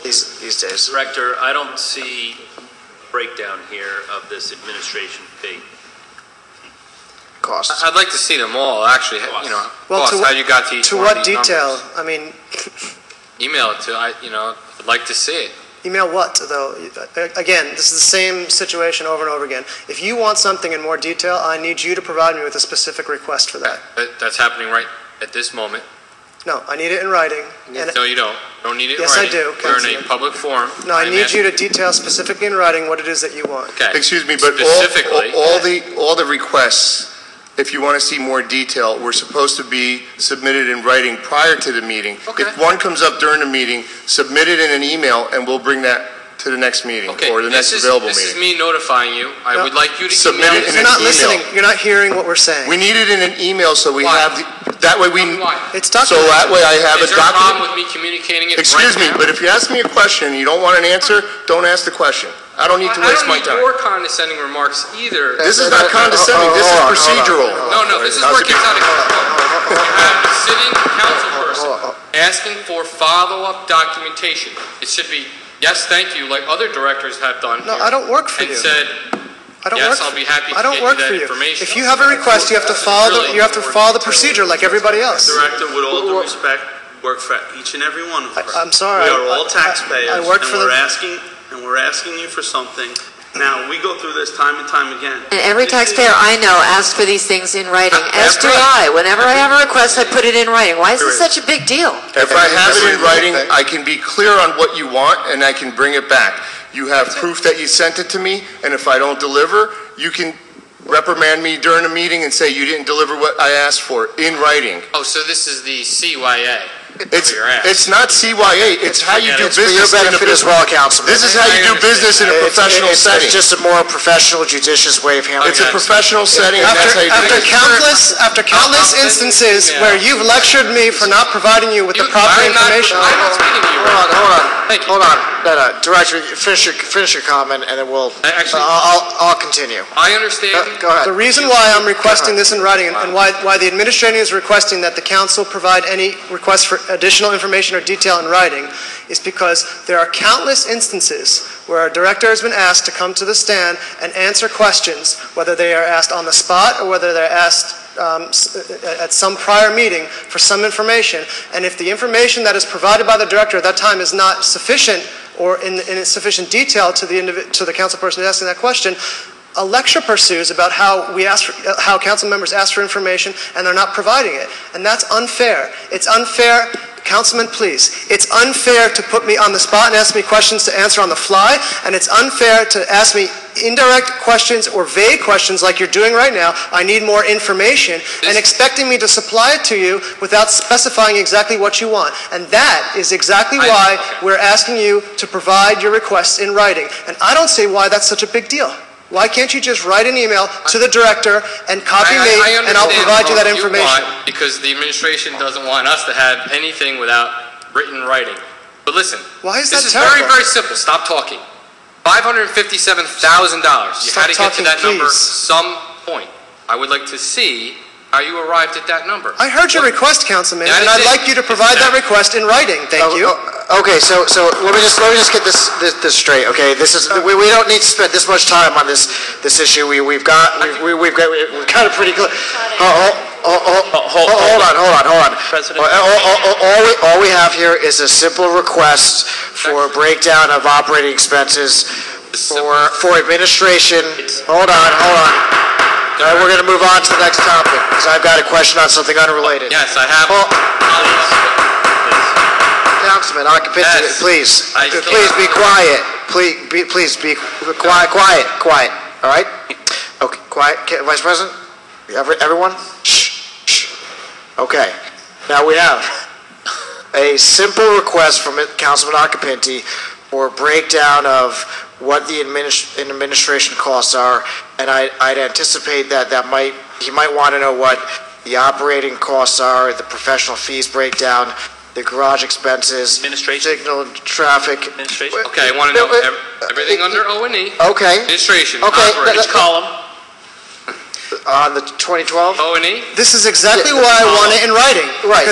these days. Director, I don't see breakdown here of this administration fee. Costs. I'd like to see them all, actually. You know, Well, costs, how you got to each to one what of these detail? numbers. I mean, Email it to, I'd like to see it. email what, though? Again, this is the same situation over and over again. If you want something in more detail, I need you to provide me with a specific request for that. That's happening right at this moment. No, I need it in writing. No, you don't. Don't need it in Yes, I writing. do, We're in Councilman. a public forum. No, I need you to detail specifically in writing what it is that you want. Okay. Excuse me, but Specifically. all the requests, if you want to see more detail, were supposed to be submitted in writing prior to the meeting. Okay. If one comes up during the meeting, submit it in an email, and we'll bring that to the next meeting or the next available This is meeting. me notifying you. I would like you to Submit email it in You're an not email. listening. You're not hearing what we're saying. We need it in an email so we Why? have that way we. Tell me why. It's So documented. that way I have Is a there a problem document. with me communicating it Excuse me, right now? but if you ask me a question and you don't want an answer, don't ask the question. I don't need to waste my I don't time. need your condescending remarks either. This is not condescending, this is procedural. No, this is where it gets out of control. You have a sitting council person asking for follow-up documentation. It should be, yes, thank you, like other directors have done No, here, I don't work for and you. said, I don't yes, work. I'll be happy to I don't get work you that for you. information. If you have a request, you have to follow the procedure like everybody else. Director, with all due respect, work for each and every one of us. I'm sorry. We are all taxpayers, I work for and the. we're asking you for something. Now, we go through this time and time again. And every taxpayer I know asks for these things in writing, as do Right. I. Whenever I have a request, I put it in writing. Why is this such a big deal? If I have it in writing, I can be clear on what you want and I can bring it back. You have proof that you sent it to me, and if I don't deliver, you can reprimand me during a meeting and say you didn't deliver what I asked for in writing. Oh, so this is the CYA. It's not CYA, it's how you do It's for your business in a benefit as business. well, Councilman. This is how you do business in a professional setting. It's just a more professional, judicious way of handling It's a it. professional setting, and that's how you do business. After countless instances where you've lectured me for not providing you with the proper information. I'm not speaking to you. Hold on. No. Director, finish your comment, and then I'll continue. I understand. Go ahead. The reason why I'm requesting this in writing and why the administrator is requesting that the council provide any request for additional information or detail in writing is because there are countless instances where a director has been asked to come to the stand and answer questions, whether they are asked on the spot or whether they're asked at some prior meeting for some information. And if the information that is provided by the director at that time is not sufficient or in sufficient detail to the council person asking that question, a lecture pursues about how council members ask for information and they're not providing it. And that's unfair. It's unfair. Councilman, please. It's unfair to put me on the spot and ask me questions to answer on the fly, and it's unfair to ask me indirect questions or vague questions like you're doing right now. I need more information, and expecting me to supply it to you without specifying exactly what you want. And that is exactly why we're asking you to provide your requests in writing. And I don't see why that's such a big deal. Why can't you just write an email to the director and copy me, and I'll provide you that information? Because the administration doesn't want us to have anything without written writing. But listen, why is that this is terrible? very, very simple. Stop talking. $557,000. You had to get to that number at some point. I would like to see how you arrived at that number. I heard your request, Councilman, and I'd like you to provide that request in writing. Thank you. Okay, so let me just get this straight. Okay, this is we don't need to spend this much time on this issue. We've got it pretty clear. Hold on. President. All we have here is a simple request for a breakdown of operating expenses for administration. Hold on. All right, we're going to move on to the next topic because I've got a question on something unrelated. Yes, I have. Councilman Occhipinti, please be quiet. Please be quiet. All right? Okay, quiet. Vice President? Everyone? Shh. Okay. Now we have a simple request from Councilman Occhipinti for a breakdown of what the administration costs are, and I'd anticipate that he might want to know what the operating costs are, the professional fees breakdown, the garage expenses, signal and traffic. Okay, I want to know everything under O&E. Okay. Administration. Okay. Which column? On the 2012? O&E. This is exactly why I want it in writing. Right.